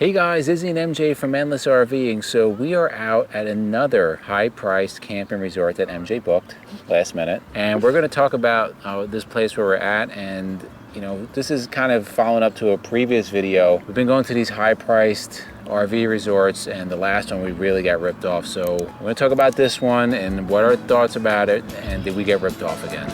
Hey guys, Izzy and MJ from Endless RVing. So we are out at another high-priced camping resort that MJ booked last minute. And we're going to talk about this place where we're at. And, you know, this is kind of following up to a previous video. We've been going to these high-priced RV resorts, and the last one we really got ripped off. So we're going to talk about this one and what are our thoughts about it, and did we get ripped off again?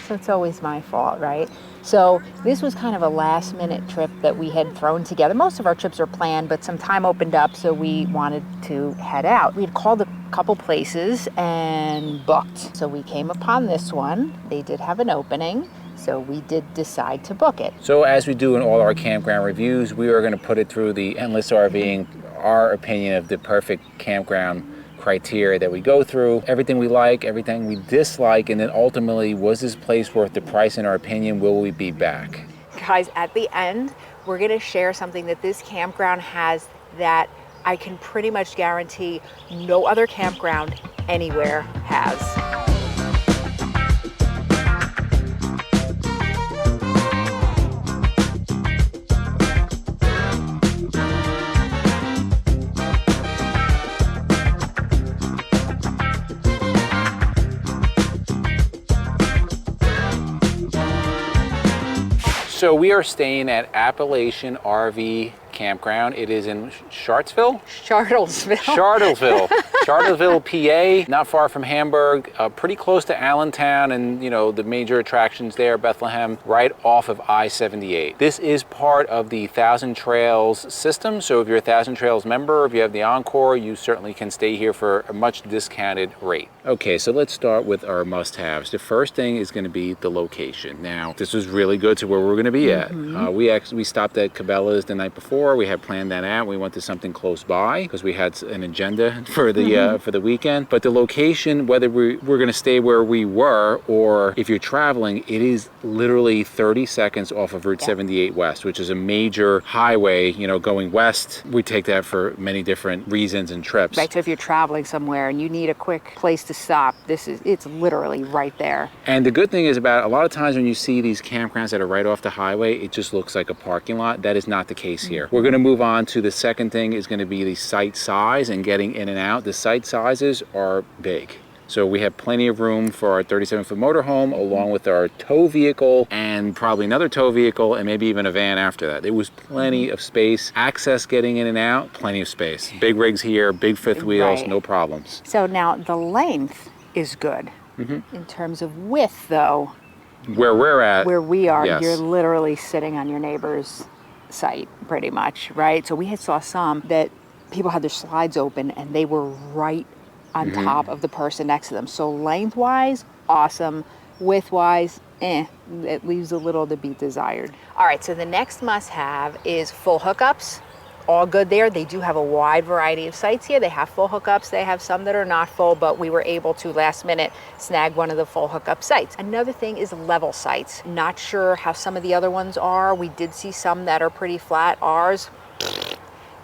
So it's always my fault, right? So this was kind of a last minute trip that we had thrown together. Most of our trips are planned, but some time opened up, so we wanted to head out. We had called a couple places and booked. So we came upon this one. They did have an opening, so we did decide to book it. So as we do in all our campground reviews, we are going to put it through the Endless RVing, our opinion of the perfect campground criteria that we go through, everything we like, everything we dislike, and then ultimately, was this place worth the price in our opinion? Will we be back? Guys, at the end, we're gonna share something that this campground has that I can pretty much guarantee no other campground anywhere has. So we are staying at Appalachian RV Campground. It is in Shartlesville? Shartlesville, PA, not far from Hamburg, pretty close to Allentown and, you know, the major attractions there, Bethlehem, right off of I-78. This is part of the 1,000 Trails system. So if you're a 1,000 Trails member, if you have the Encore, you certainly can stay here for a much discounted rate. Okay, so let's start with our must-haves. The first thing is going to be the location. Now, this was really good to where we're going to be at. We stopped at Cabela's the night before. We had planned that out. We went to something close by because we had an agenda for the weekend. But the location, whether we're going to stay where we were or if you're traveling, it is literally 30 seconds off of Route 78 West, which is a major highway, you know, going west. We take that for many different reasons and trips. Right, so if you're traveling somewhere and you need a quick place to stop, it's literally right there. And the good thing is about a lot of times when you see these campgrounds that are right off the highway, it just looks like a parking lot. That is not the case here. We're going to move on to the second thing is going to be the site size and getting in and out. The site sizes are big. So we have plenty of room for our 37-foot motorhome along with our tow vehicle and probably another tow vehicle and maybe even a van after that. There was plenty of space. Access getting in and out, plenty of space. Big rigs here, big fifth wheels, no problems. So now the length is good. In terms of width though, where we're at, where we are, yes. You're literally sitting on your neighbor's site pretty much, right? So we had saw some that people had their slides open and they were right on top of the person next to them. So lengthwise, awesome. Widthwise, it leaves a little to be desired. All right, so the next must-have is full hookups. All good there. They do have a wide variety of sites here. They have full hookups. They have some that are not full, but we were able to last minute snag one of the full hookup sites. Another thing is level sites. Not sure how some of the other ones are. We did see some that are pretty flat. Ours,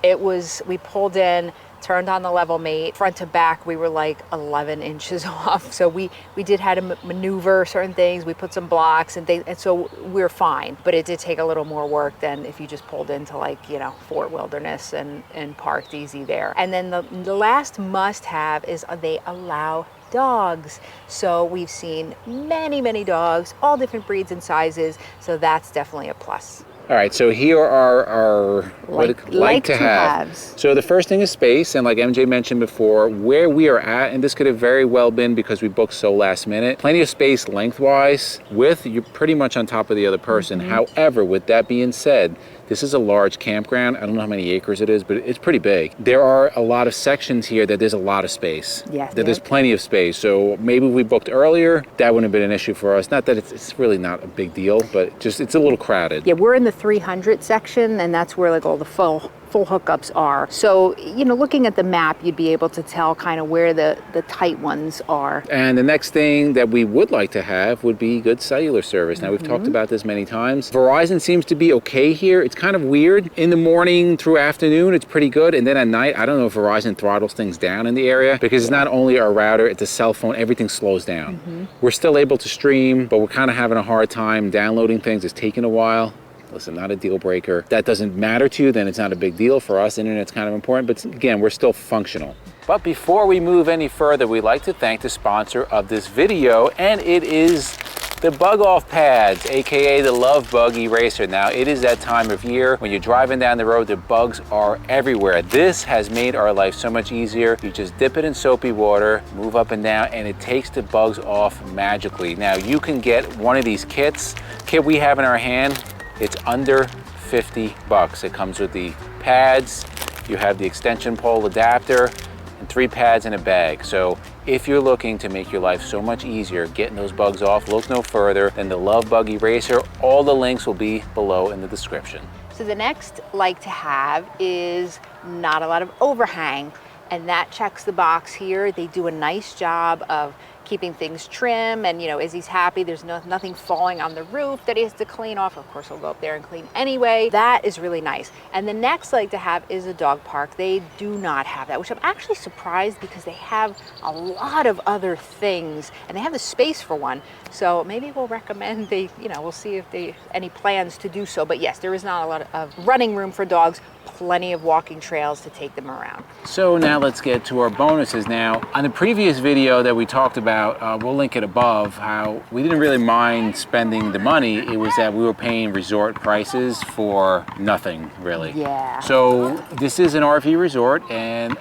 we pulled in, turned on the level mate, front to back, we were like 11 inches off. So we did had to maneuver certain things. We put some blocks and things, and so we're fine. But it did take a little more work than if you just pulled into like, you know, Fort Wilderness and parked easy there. And then the last must have is they allow dogs. So we've seen many dogs, all different breeds and sizes. So that's definitely a plus. All right, so here are our like to haves. So the first thing is space, and like MJ mentioned before, where we are at, and this could have very well been because we booked so last minute, plenty of space lengthwise. Width, you're pretty much on top of the other person. However, with that being said, this is a large campground. I don't know how many acres it is, but it's pretty big. There are a lot of sections here that there's a lot of space. Yes. That there's plenty of space. So maybe if we booked earlier, that wouldn't have been an issue for us. Not that it's really not a big deal, but just it's a little crowded. Yeah, we're in the 300 section, and that's where like all the full hookups are. So, you know, looking at the map, you'd be able to tell kind of where the tight ones are. And the next thing that we would like to have would be good cellular service. Now, we've talked about this many times. Verizon seems to be okay here. It's kind of weird. In the morning through afternoon, it's pretty good. And then at night, I don't know if Verizon throttles things down in the area, because it's not only our router, it's a cell phone, everything slows down. We're still able to stream, but we're kind of having a hard time downloading things. It's taking a while. Listen, not a deal breaker. That doesn't matter to you, then it's not a big deal. For us, internet's kind of important, but again, we're still functional. But before we move any further, we'd like to thank the sponsor of this video, and it is the Bug Off Pads, aka the Love Bug Eraser. Now, it is that time of year when you're driving down the road, the bugs are everywhere. This has made our life so much easier. You just dip it in soapy water, move up and down, and it takes the bugs off magically. Now, you can get one of these kits. Kit we have in our hand, it's under 50 bucks. It comes with the pads, you have the extension pole adapter, and 3 pads in a bag. So if you're looking to make your life so much easier getting those bugs off, look no further than the Love Bug Eraser. All the links will be below in the description. So the next like to have is not a lot of overhang, and that checks the box here. They do a nice job of keeping things trim, and you know, Izzy's happy. There's nothing falling on the roof that he has to clean off. Of course, he'll go up there and clean anyway. That is really nice. And the next like to have is a dog park. They do not have that, which I'm actually surprised, because they have a lot of other things, and they have the space for one. So maybe we'll recommend we'll see if they any plans to do so. But yes, there is not a lot of running room for dogs. Plenty of walking trails to take them around. So now let's get to our bonuses. Now, on the previous video that we talked about, we'll link it above, how we didn't really mind spending the money. It was that we were paying resort prices for nothing, really. Yeah. So this is an RV resort, and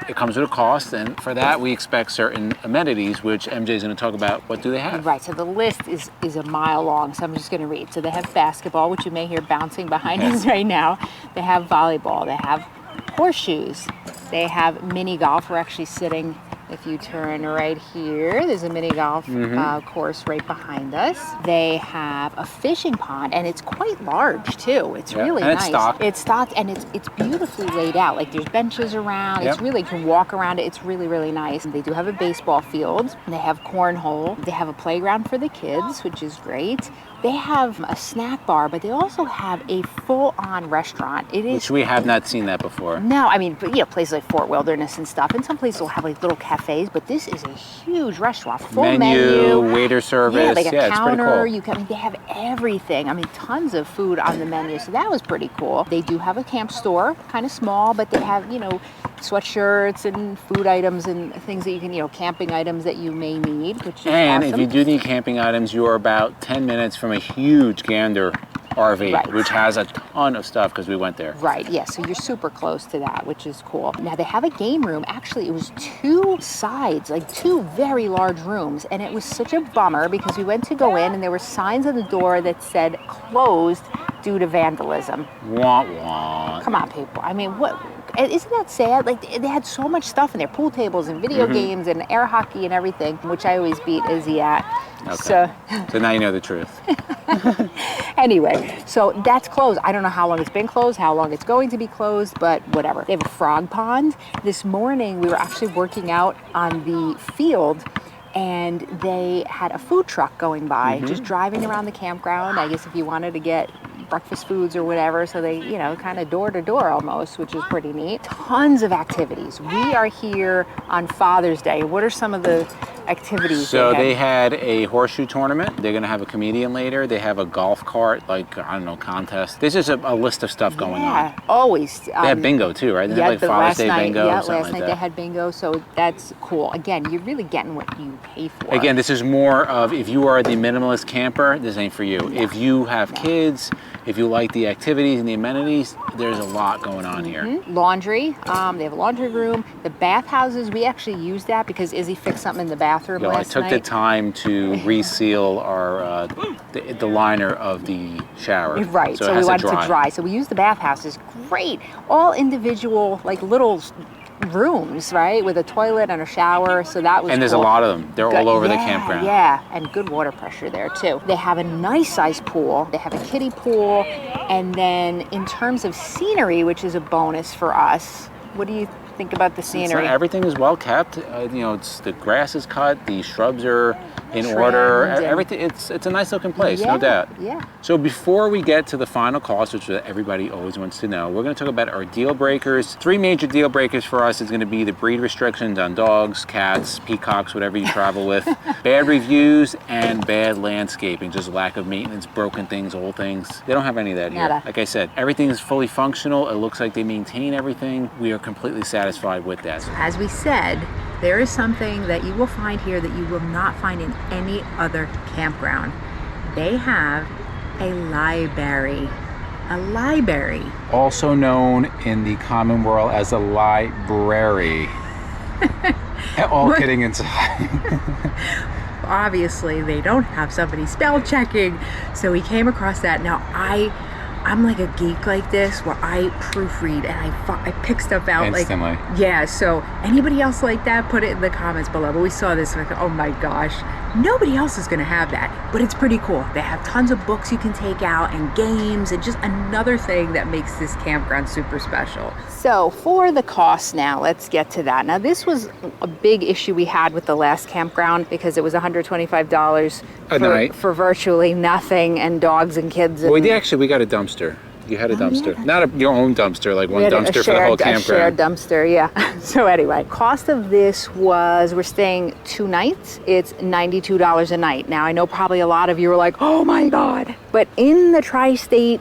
it comes with a cost, and for that we expect certain amenities, which MJ is going to talk about. What do they have? Right, so the list is a mile long, so I'm just going to read. So they have basketball, which you may hear bouncing behind us right now. They have volleyball, they have horseshoes, they have mini golf. We're actually sitting, if you turn right here, there's a mini golf course right behind us. They have a fishing pond, and it's quite large too. It's really nice. It's stocked. It's stocked, and it's beautifully laid out. Like, there's benches around. It's really, you can walk around it. It's really, really nice. They do have a baseball field. They have cornhole. They have a playground for the kids, which is great. They have a snack bar, but they also have a full-on restaurant. It is, which we have not seen that before. No, I mean, places like Fort Wilderness and stuff, and some places will have like little cafes, but this is a huge restaurant, full menu, waiter service. Yeah, like a counter. It's pretty cool. They have everything. I mean, tons of food on the menu, so that was pretty cool. They do have a camp store, kind of small, but they have, sweatshirts and food items and things that you can, camping items that you may need, which is And awesome. if you do need camping items, you are about 10 minutes from a huge Gander RV, which has a ton of stuff, because we went there. Right, yes, so you're super close to that, which is cool. Now, they have a game room. Actually, it was 2 sides, like 2 very large rooms, and it was such a bummer, because we went to go in, and there were signs on the door that said closed due to vandalism. Wah, wah. Come on, people. I mean, what? Isn't that sad? Like, they had so much stuff in there, pool tables and video games and air hockey and everything, which I always beat Izzy at. Okay. So now you know the truth. Anyway, so that's closed. I don't know how long it's been closed, how long it's going to be closed, but whatever. They have a frog pond. This morning, we were actually working out on the field, and they had a food truck going by, just driving around the campground. I guess if you wanted to get breakfast foods or whatever, so they, kind of door to door almost, which is pretty neat. Tons of activities. We are here on Father's Day. What are some of the activities? So they had a horseshoe tournament. They're going to have a comedian later. They have a golf cart, contest. There's just a list of stuff going on. Yeah, always. They had bingo too, right? They had Father's Day bingo. Yeah, last night they had bingo, so that's cool. Again, you're really getting what you pay for. Again, this is more of, if you are the minimalist camper, this ain't for you. No. If you have kids, if you like the activities and the amenities, there's a lot going on here. Laundry, they have a laundry room. The bathhouses, we actually used that because Izzy fixed something in the bathroom last night. I took the time to reseal our the liner of the shower. Right, so we wanted to dry. So we used the bathhouses. Great, all individual, like little rooms, right? With a toilet and a shower, so that was And there's cool. a lot of them. They're all over the Yeah, campground. Yeah, and good water pressure there too. They have a nice sized pool. They have a kiddie pool. And then in terms of scenery, which is a bonus for us, what do you think about the scenery? Everything is well kept. You know, the grass is cut, the shrubs are in order. Trimmed and- Everything. It's a nice looking place, Yeah, no doubt. yeah. So before we get to the final cost, which everybody always wants to know, we're going to talk about our deal breakers. 3 major deal breakers for us is going to be the breed restrictions on dogs, cats, peacocks, whatever you travel with, bad reviews, and bad landscaping, just lack of maintenance, broken things, old things. They don't have any of that here. Nada. Like I said, everything is fully functional. It looks like they maintain everything. We are completely satisfied with that. As we said, there is something that you will find here that you will not find in any other campground. They have a library. A library. Also known in the common world as a library. All kidding aside. Obviously, they don't have somebody spell checking, so we came across that. Now, I'm like a geek like this where I proofread and I pick stuff out Instantly. like, yeah, so anybody else like that, put it in the comments below. But we saw this like, oh my gosh, nobody else is gonna have that, but it's pretty cool. They have tons of books you can take out and games and just another thing that makes this campground super special. So for the cost now, let's get to that. Now this was a big issue we had with the last campground because it was $125 A night. for virtually nothing and dogs and kids. And Well, we got a dumpster. You had a dumpster. yeah. Not your own dumpster, like one we had dumpster for the whole a shared campground. dumpster, yeah. So anyway, cost of this was, we're staying 2 nights. It's $92 a night. Now I know probably a lot of you are like, oh my God. But in the tri-state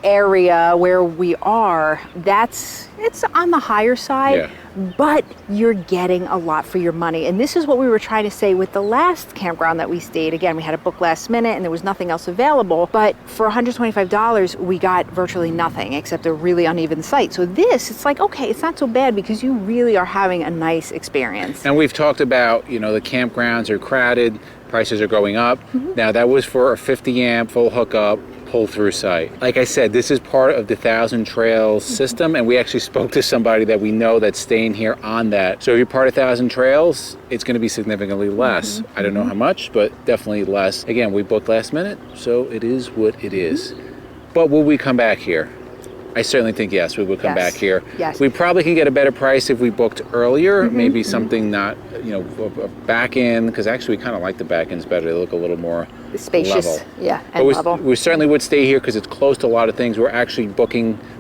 area where we are, it's on the higher side. Yeah. But you're getting a lot for your money. And this is what we were trying to say with the last campground that we stayed. Again, we had a book last minute and there was nothing else available. But for $125, we got virtually nothing except a really uneven site. So this, it's like, okay, it's not so bad because you really are having a nice experience. And we've talked about, you know, the campgrounds are crowded, prices are going up. Now that was for a 50 amp full hookup pull-through site. Like I said, this is part of the 1,000 Trails system, and we actually spoke to somebody that we know that's staying here on that. So if you're part of 1,000 Trails, it's going to be significantly less. I don't know how much, but definitely less. Again, we booked last minute, so it is what it is. But will we come back here? I certainly think yes, we would come back here. Yes. We probably could get a better price if we booked earlier, maybe something not, you know, a back end, because actually we kind of like the back ends better. They look a little more Spacious, level. yeah, But and level. we certainly would stay here because it's close to a lot of things. We're actually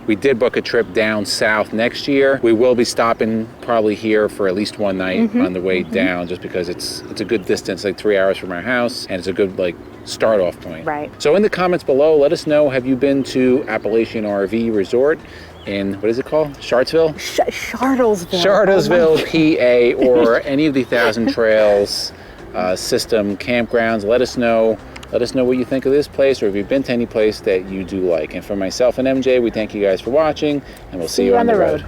we did book a trip down south next year. We will be stopping probably here for at least one night on the way down, just because it's a good distance, like 3 hours from our house, and it's a good start off point. Right. So in the comments below, let us know, have you been to Appalachian RV Resort in, what is it called? Shartlesville? Shartlesville. Shartlesville, PA, or any of the 1,000 Trails system campgrounds. Let us know what you think of this place, or if you've been to any place that you do like. And for myself and MJ, we thank you guys for watching, and we'll see you on the road.